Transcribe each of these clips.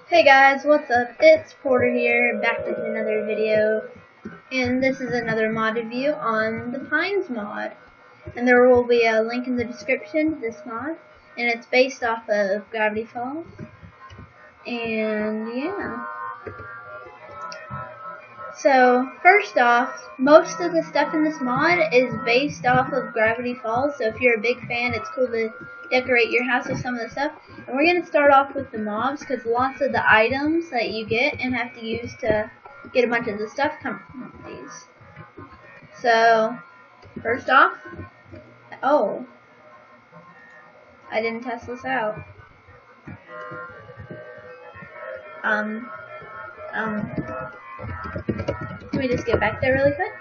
Hey guys, what's up? It's Porter here, back with another video, and this is another mod review on the Pines mod. And there will be a link in the description to this mod, and it's based off of Gravity Falls. And yeah. So, first off, most of the stuff in this mod is based off of Gravity Falls, so if you're a big fan, it's cool to decorate your house with some of the stuff. And we're going to start off with the mobs, because lots of the items that you get and have to use to get a bunch of the stuff come from these. So, first off, oh, I didn't test this out. Can we just get back there really quick?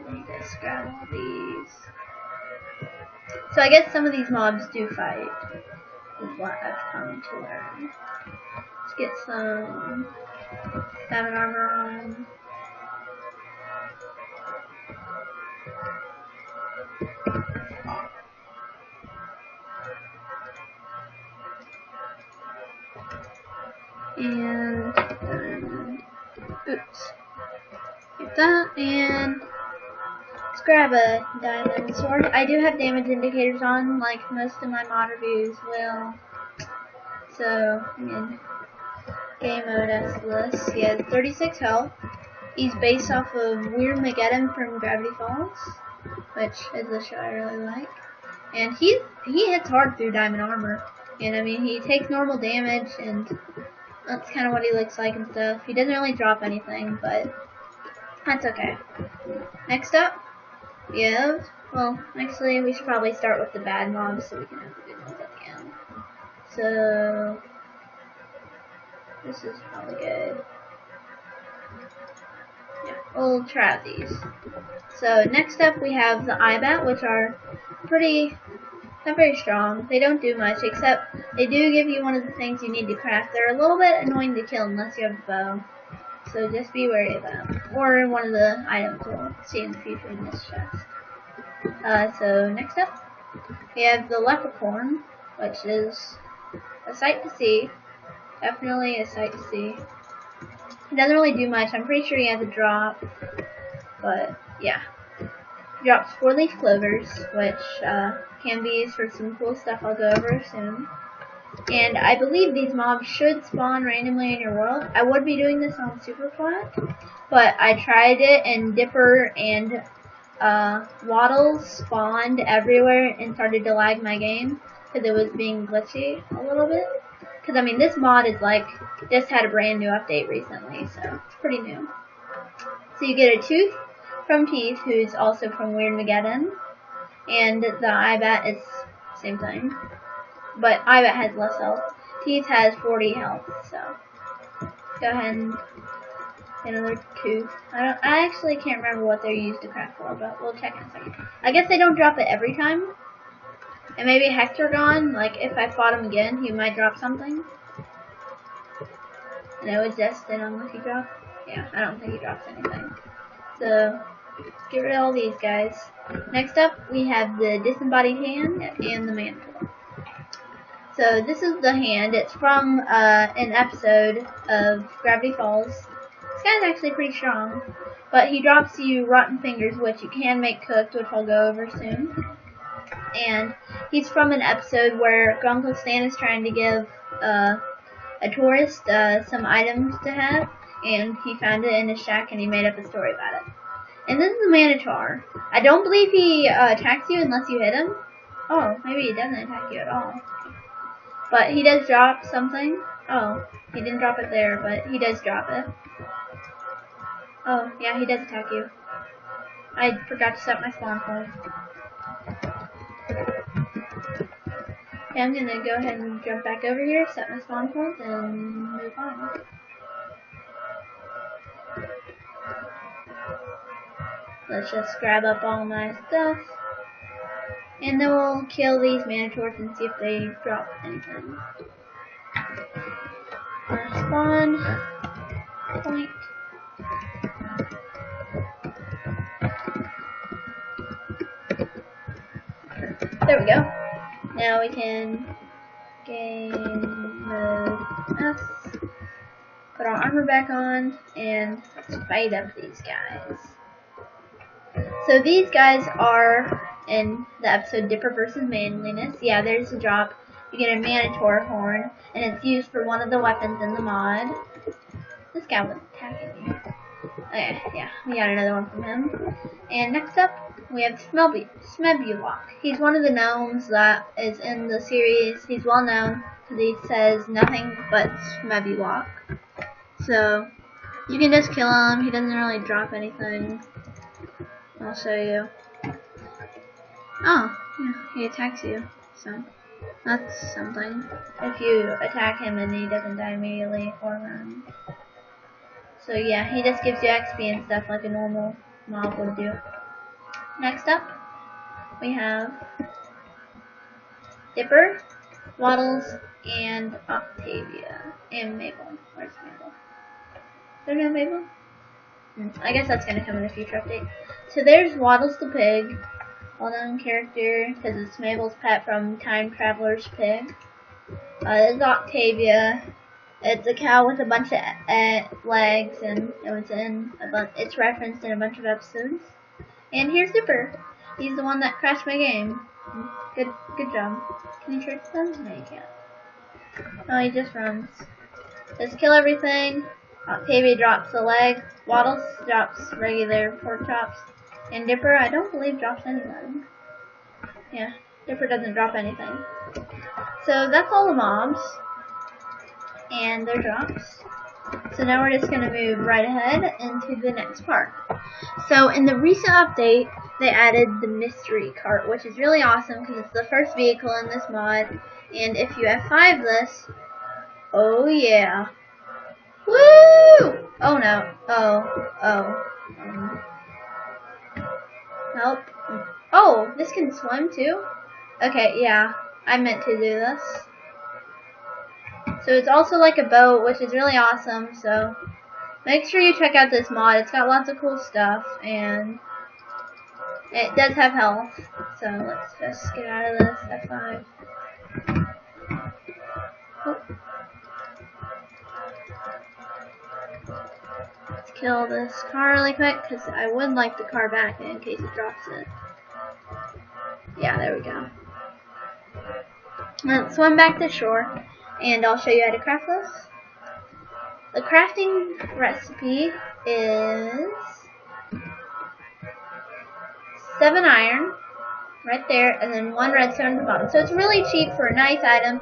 Let me just grab all these. So I guess some of these mobs do fight, is what I've come to learn. Let's get some diamond armor on. And oops. Get that, and let's grab a diamond sword. I do have damage indicators on, like most of my mod reviews will. So, again, game mode S. He has 36 health. He's based off of Weird Mageddon from Gravity Falls, which is a show I really like. And he hits hard through diamond armor. And I mean, he takes normal damage, and that's kind of what he looks like and stuff. He doesn't really drop anything, but that's okay. Next up, we have, well, actually, we should probably start with the bad mobs so we can have the good ones at the end. So, this is probably good. Yeah, we'll try out these. So, next up we have the Ibat, which are not very strong. They don't do much, except they do give you one of the things you need to craft. They're a little bit annoying to kill unless you have a bow. So just be wary of them. Or one of the items we'll see in the future in this chest. So next up, we have the Leprechaun, which is a sight to see. Definitely a sight to see. He doesn't really do much. I'm pretty sure he has a drop. But yeah. He drops 4-leaf clovers, which can be used for some cool stuff I'll go over soon. And I believe these mobs should spawn randomly in your world. I would be doing this on Super Flat, but I tried it and Dipper and Waddles spawned everywhere and started to lag my game because it was being glitchy a little bit. Because I mean, this mod is like just had a brand new update recently, so it's pretty new. So you get a tooth from Teeth, who's also from Weird Mageddon, and the Ibat is same thing. But Ibat has less health. Teeth has 40 health, so go ahead and get another tooth. I actually can't remember what they're used to craft for, but we'll check in a second. I guess they don't drop it every time. And maybe Hectorgon, like if I fought him again, he might drop something. And it was just an unlucky drop. Yeah, I don't think he drops anything. So get rid of all these guys. Next up, we have the Disembodied Hand and the Mantle. So this is the hand. It's from an episode of Gravity Falls. This guy's actually pretty strong, but he drops you Rotten Fingers, which you can make cooked, which I'll go over soon. And he's from an episode where Uncle Stan is trying to give a tourist some items to have, and he found it in his shack and he made up a story about it. And this is the Manitar. I don't believe he attacks you unless you hit him. Oh, maybe he doesn't attack you at all. But he does drop something. Oh, he didn't drop it there, but he does drop it. Oh, yeah, he does attack you. I forgot to set my spawn point. Okay, I'm gonna go ahead and jump back over here, set my spawn point, and move on. Let's just grab up all my stuff. And then we'll kill these Manitors and see if they drop anything. Spawn point. There we go. Now we can game mode S, put our armor back on, and let's fight up these guys. So these guys are in the episode Dipper versus Manliness. Yeah, there's a drop. You get a Minotaur horn, and it's used for one of the weapons in the mod. This guy was attacking me. Okay, yeah, we got another one from him. And next up, we have Smebulok. He's one of the gnomes that is in the series. He's well known because he says nothing but Smebulok. So, you can just kill him. He doesn't really drop anything. I'll show you. Oh, yeah, he attacks you. So, that's something. If you attack him and he doesn't die immediately or run. So yeah, he just gives you XP and stuff like a normal mob would do. Next up, we have Dipper, Waddles, and Octavia. And Mabel. Where's Mabel? Is there no Mabel? I guess that's going to come in a future update. So there's Waddles the pig. Well-known character, because it's Mabel's pet from Time Traveler's Pig. This is Octavia. It's a cow with a bunch of legs, and it's referenced in a bunch of episodes. And here's Dipper. He's the one that crashed my game. Good job. Can you trick them? No, you can't. Oh, he just runs. Just kill everything. Octavia drops the leg. Waddles drops regular pork chops. And Dipper, I don't believe, drops anything. Yeah, Dipper doesn't drop anything. So that's all the mobs. And their drops. So now we're just going to move right ahead into the next part. So in the recent update, they added the mystery cart, which is really awesome because it's the first vehicle in this mod. And if you F5 this, oh yeah. Woo! Oh no. Help. Oh, this can swim too? Okay, yeah. I meant to do this. So it's also like a boat, which is really awesome, so make sure you check out this mod. It's got lots of cool stuff, and it does have health. So let's just get out of this. F5. Oh. Let's kill this car really quick, because I would like the car back in case it drops it. Yeah, there we go. Let's swim back to shore. And I'll show you how to craft this. The crafting recipe is 7 iron, right there, and then 1 redstone at the bottom. So it's really cheap for a nice item.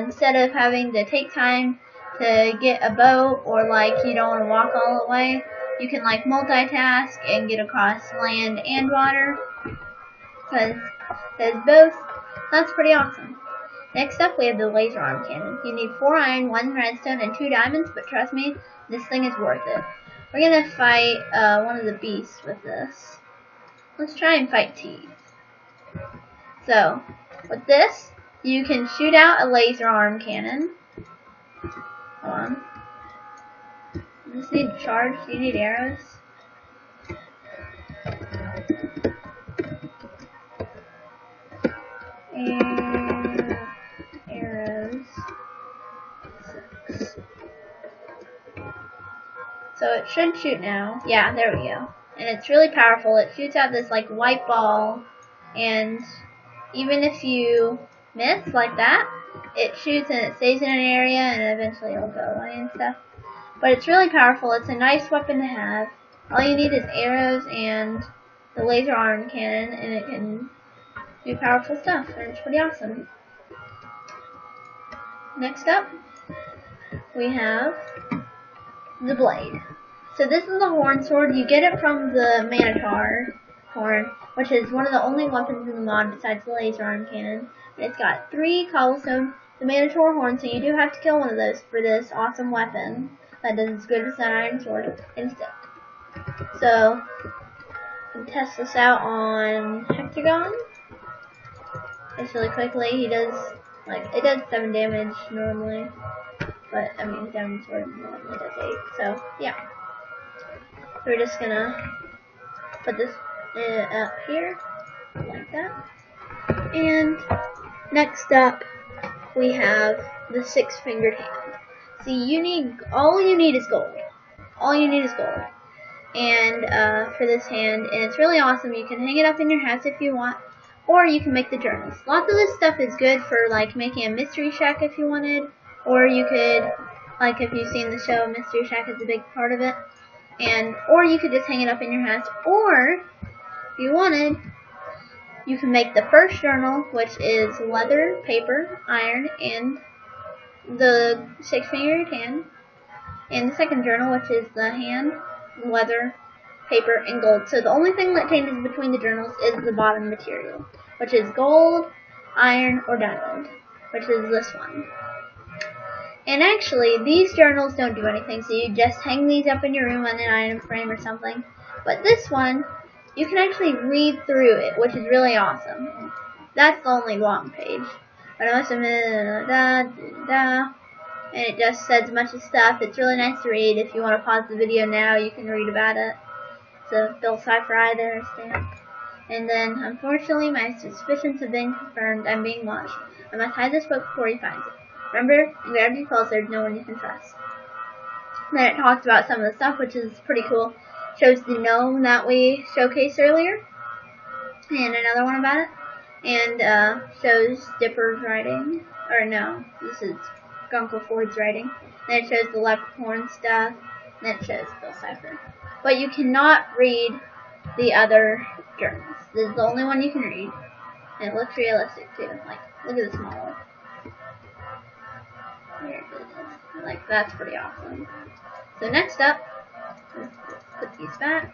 Instead of having to take time to get a boat, or like you don't want to walk all the way, you can like multitask and get across land and water. Because both. That's pretty awesome. Next up, we have the laser arm cannon. You need 4 iron, 1 redstone, and 2 diamonds, but trust me, this thing is worth it. We're gonna fight one of the beasts with this. Let's try and fight Teeth. So, with this, you can shoot out a laser arm cannon. Hold on. You just need to charge. You need arrows. And arrows. 6. So it should shoot now. Yeah, there we go. And it's really powerful. It shoots out this like white ball, and even if you miss like that, it shoots and it stays in an area, and eventually it'll go away and stuff. But it's really powerful. It's a nice weapon to have. All you need is arrows and the laser arm cannon, and it can do powerful stuff, and it's pretty awesome. Next up, we have the blade. So this is the horn sword. You get it from the Minotaur horn, which is one of the only weapons in the mod besides the laser arm cannon. And it's got 3 cobblestone, the Minotaur horn, so you do have to kill one of those for this awesome weapon that does as good as an iron sword and stick. So, you can test this out on Hectagon. Just really quickly, he does, it does 7 damage normally. But, I mean, diamond sword normally does 8, so, yeah. So we're just gonna put this up here, like that. And next up, we have the 6-fingered hand. See, all you need is gold. All you need is gold. And for this hand, and it's really awesome. You can hang it up in your house if you want, or you can make the journals. Lots of this stuff is good for like making a mystery shack if you wanted, or you could, like if you've seen the show, Mystery Shack is a big part of it. Or you could just hang it up in your house, or if you wanted, you can make the first journal, which is leather, paper, iron, and the 6-fingered hand, and the second journal, which is the hand, leather, paper, and gold. So the only thing that changes between the journals is the bottom material, which is gold, iron, or diamond, which is this one. And actually, these journals don't do anything, so you just hang these up in your room on an item frame or something. But this one, you can actually read through it, which is really awesome. That's the only long page. But I must admit, and it just says a bunch of stuff. It's really nice to read. If you want to pause the video now, you can read about it. So, Bill Cipher there, stamp. And then, unfortunately, my suspicions have been confirmed. I'm being watched. I must hide this book before he finds it. Remember, in Gravity Falls, there's no one you can trust. Then it talks about some of the stuff, which is pretty cool. Shows the gnome that we showcased earlier, and another one about it. And shows Dipper's writing. Or no, this is Uncle Ford's writing. Then it shows the leprechaun stuff. Then it shows Bill Cipher. But you cannot read the other journals. This is the only one you can read. And it looks realistic too. Like, look at the small one. There it is. Like, that's pretty awesome. So next up, let's put these back.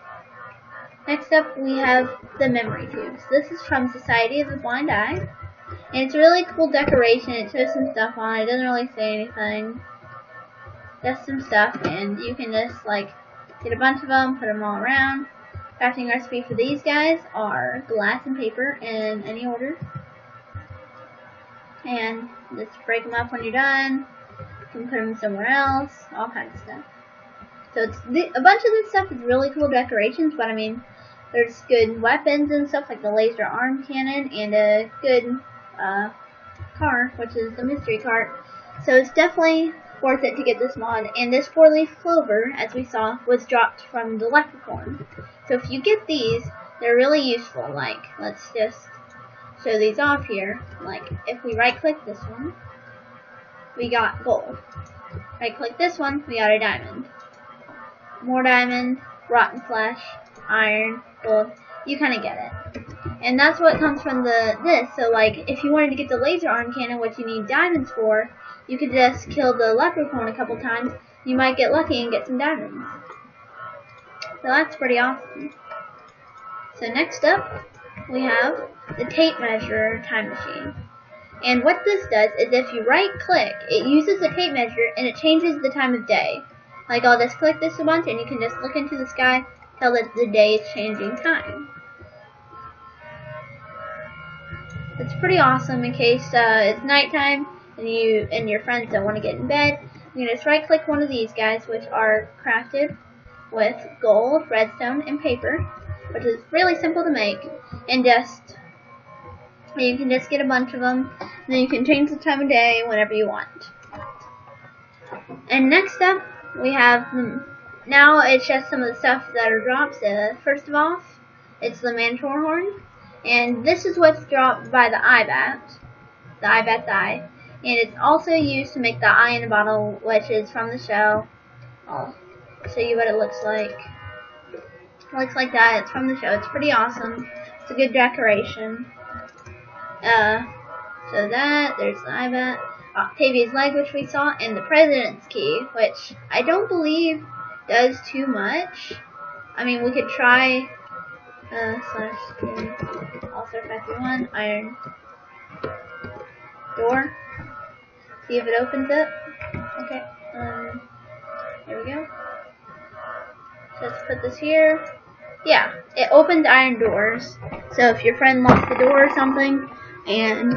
Next up, we have the memory tubes. This is from Society of the Blind Eye. And it's a really cool decoration. It shows some stuff on it. It doesn't really say anything. Just some stuff. And you can just, like, get a bunch of them, put them all around. Crafting recipe for these guys are glass and paper in any order. And just break them up when you're done. You can put them somewhere else. All kinds of stuff. So a bunch of this stuff is really cool decorations, but I mean, there's good weapons and stuff like the laser arm cannon and a good car, which is the mystery cart. So it's definitely worth it to get this mod. And this 4-leaf clover, as we saw, was dropped from the leprechaun. So if you get these, they're really useful. Like, let's just show these off here. Like, if we right-click this one, we got gold. Right-click this one, we got a diamond. More diamond, rotten flesh, iron, gold. You kind of get it. And that's what comes from this. So, like, if you wanted to get the laser arm cannon, which you need diamonds for, you could just kill the leprechaun a couple times. You might get lucky and get some diamonds. So that's pretty awesome. So next up, we have the tape measure time machine. And what this does is if you right-click, it uses the tape measure and it changes the time of day. Like, I'll just click this a bunch and you can just look into the sky, tell that the day is changing time. It's pretty awesome in case it's nighttime and you and your friends don't want to get in bed. You can just right-click one of these guys, which are crafted with gold, redstone, and paper, which is really simple to make, and you can just get a bunch of them, and then you can change the time of day whenever you want. And next up, we have, now it's just some of the stuff that are dropped. First of all, it's the Mantor horn, and this is what's dropped by the Bat's eye, and it's also used to make the eye in a bottle, which is from the show. I'll show you what it looks like. It looks like that. It's from the show. It's pretty awesome. It's a good decoration. So there's the Bat, Octavia's leg, which we saw, and the President's key, which I don't believe does too much. I mean, we could try, /key, also 531, iron door. See if it opens it. Okay, there we go. Just put this here. Yeah, it opens iron doors. So if your friend locked the door or something, and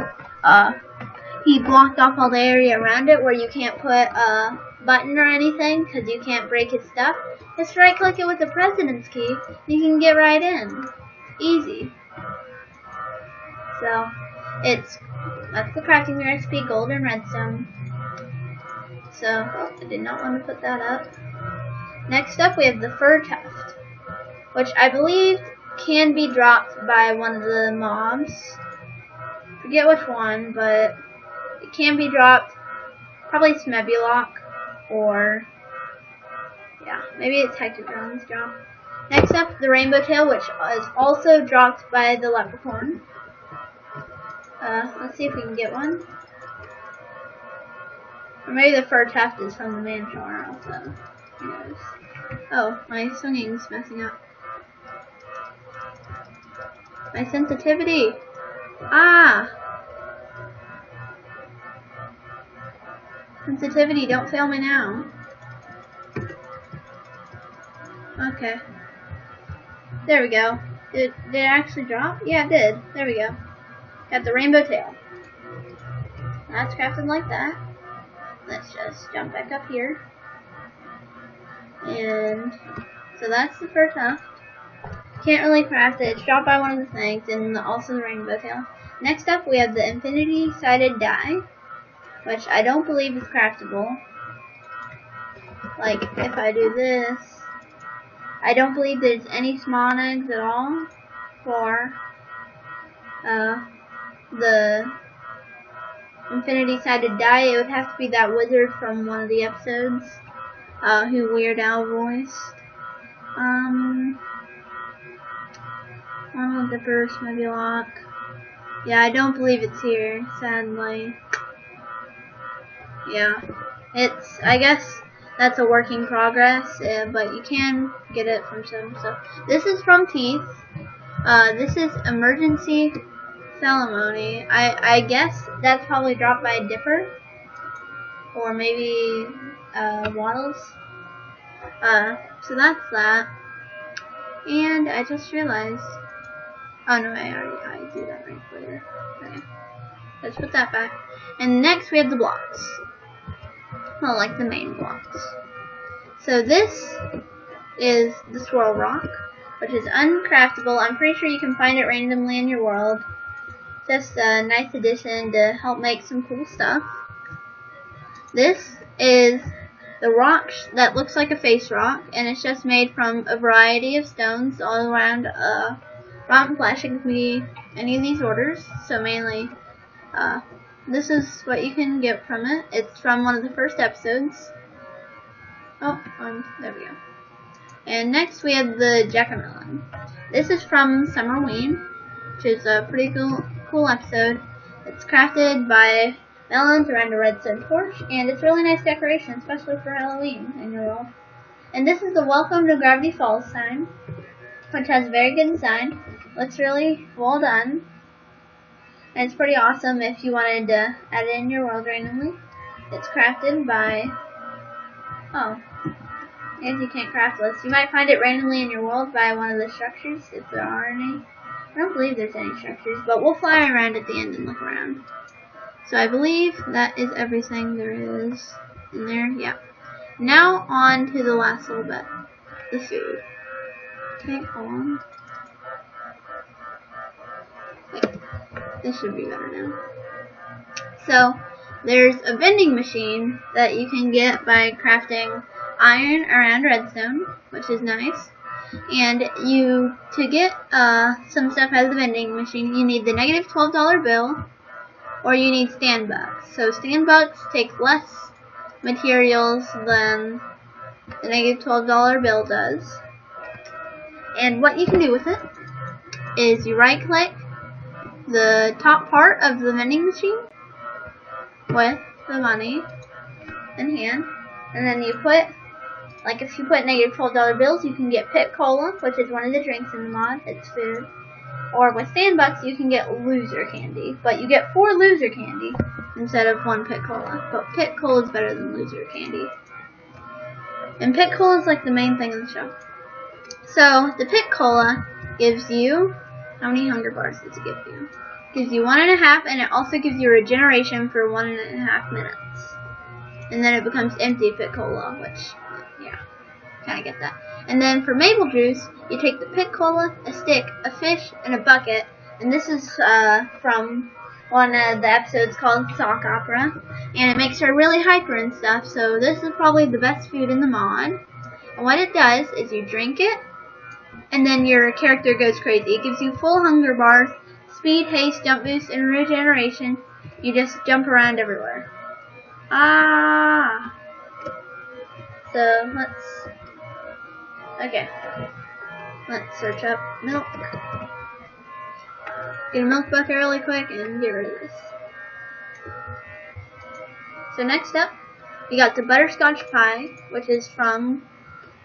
he blocked off all the area around it where you can't put a button or anything because you can't break his stuff, just right click it with the President's key, you can get right in. Easy. So That's the crafting recipe, gold and redstone. So, I did not want to put that up. Next up, we have the fur tuft, which I believe can be dropped by one of the mobs. Forget which one, but it can be dropped. Probably Smebulock, or yeah, maybe it's Hectodrone's drop. Next up, the rainbow tail, which is also dropped by the leprechaun. Let's see if we can get one. Or maybe the fur tuft is from the manticore also. Who knows? Oh, my swinging's messing up. My sensitivity. Ah! Sensitivity, don't fail me now. Okay. There we go. Did it actually drop? Yeah, it did. There we go. Got the rainbow tail. That's crafted like that. Let's just jump back up here. And so that's the fur tuft. Can't really craft it. It's dropped by one of the things, and also the rainbow tail. Next up, we have the infinity-sided die, which I don't believe is craftable. Like, if I do this, I don't believe there's any spawn eggs at all for the infinity-sided die. It would have to be that wizard from one of the episodes, who Weird Al voiced. Arnold Dipper, Smebulock. Yeah, I don't believe it's here, sadly. Yeah, I guess that's a work in progress, but you can get it from some stuff. This is from Teeth. This is Emergency Ceremony. I guess that's probably dropped by a Dipper. Or maybe, Waddles. So that's that. And I just realized, oh no, I do that right there. Okay. Let's put that back. And next we have the blocks. Well, like the main blocks. So this is the swirl rock, which is uncraftable. I'm pretty sure you can find it randomly in your world. Just a nice addition to help make some cool stuff. This is the rock that looks like a face rock, and it's just made from a variety of stones all around rotten flesh. It can be any of these orders, so mainly this is what you can get from it. It's from one of the first episodes. Oh, there we go. And next we have the Jack-o'-melon. This is from Summerween, which is a pretty cool episode. It's crafted by melons around a redstone torch, and it's really nice decoration, especially for Halloween in your world. And this is the Welcome to Gravity Falls sign, which has a very good design. Looks really well done. And it's pretty awesome if you wanted to add it in your world randomly. It's crafted by, I guess you can't craft this. You might find it randomly in your world by one of the structures, if there are any. I don't believe there's any structures, but we'll fly around at the end and look around. So I believe that is everything there is in there. Yeah. Now on to the last little bit. The food. Okay, hold on. Okay. This should be better now. So, there's a vending machine that you can get by crafting iron around redstone, which is nice. And to get some stuff out of the vending machine, you need the negative $12 bill, or you need stand bucks. So stand bucks take less materials than the negative $12 bill does. And what you can do with it is you right click the top part of the vending machine with the money in hand, and then you put, like if you put negative $12 bills, you can get Pit Cola, which is one of the drinks in the mod. It's food. Or with stand bucks, you can get loser candy, but you get 4 loser candy instead of 1 Pit Cola. But Pit Cola is better than loser candy. And Pit Cola is like the main thing in the show. So the Pit Cola gives you, how many hunger bars does it give you? It gives you 1.5, and it also gives you regeneration for 1.5 minutes. And then it becomes empty Pit Cola, which, yeah, kind of get that. And then for maple juice, you take the Pit Cola, a stick, a fish, and a bucket. And this is from one of the episodes called Sock Opera, and it makes her really hyper and stuff, so this is probably the best food in the mod. And what it does is you drink it, and then your character goes crazy. It gives you full hunger bars, speed, haste, jump boost, and regeneration. You just jump around everywhere. So, let's search up milk. Get a milk bucket really quick and get rid of this. So next up, we got the butterscotch pie, which is from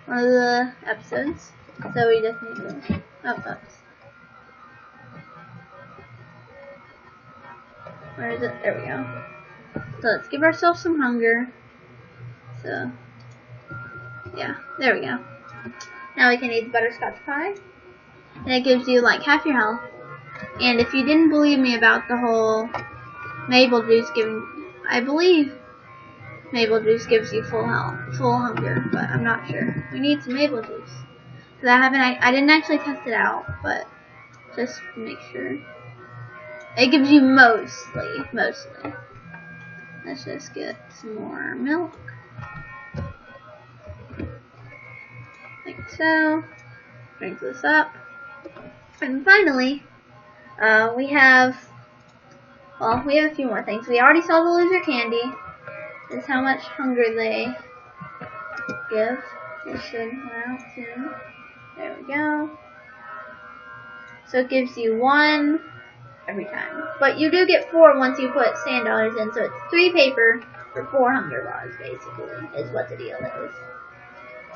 one of the episodes. So we just need to, oops. Where is it? There we go. So let's give ourselves some hunger. So, yeah, there we go. Now we can eat the butterscotch pie. And it gives you like half your health. And if you didn't believe me about the whole maple juice giving, I believe maple juice gives you full hunger, but I'm not sure. We need some maple juice. So I didn't actually test it out, but just to make sure. It gives you mostly. Let's just get some more milk. Like so. Drink this up. And finally, we have a few more things. We already saw the loser candy. This is how much hunger they give. It should run out soon. There we go. So it gives you 1 every time. But you do get 4 once you put sand dollars in, so it's 3 paper for 4 hunger bars, basically, is what the deal is.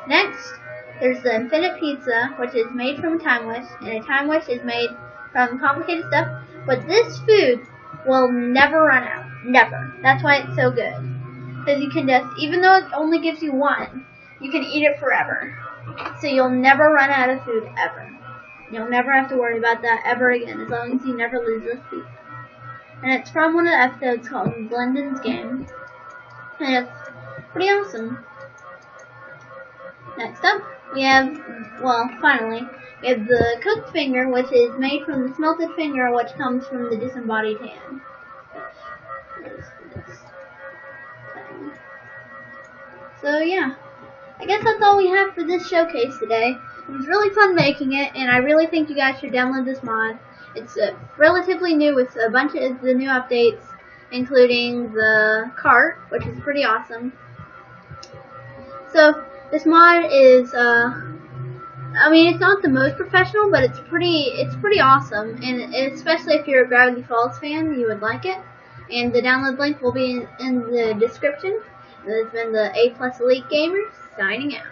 Next, there's the infinite pizza, which is made from a time wish, and a time wish is made from complicated stuff, but this food will never run out. Never. That's why it's so good. Because you can just, even though it only gives you 1, you can eat it forever. So you'll never run out of food, ever. You'll never have to worry about that ever again, as long as you never lose this food. And it's from one of the episodes called Blendin's Game. And it's pretty awesome. Next up, we have, finally, we have the cooked finger, which is made from the smelted finger, which comes from the disembodied hand. Which is this thing. So yeah, I guess that's all we have for this showcase today. It was really fun making it, and I really think you guys should download this mod. It's relatively new with a bunch of the new updates, including the cart, which is pretty awesome. So, this mod is, I mean, it's not the most professional, but it's pretty awesome, and especially if you're a Gravity Falls fan, you would like it. And the download link will be in the description. This has been the A+ Elite Gamers, signing out.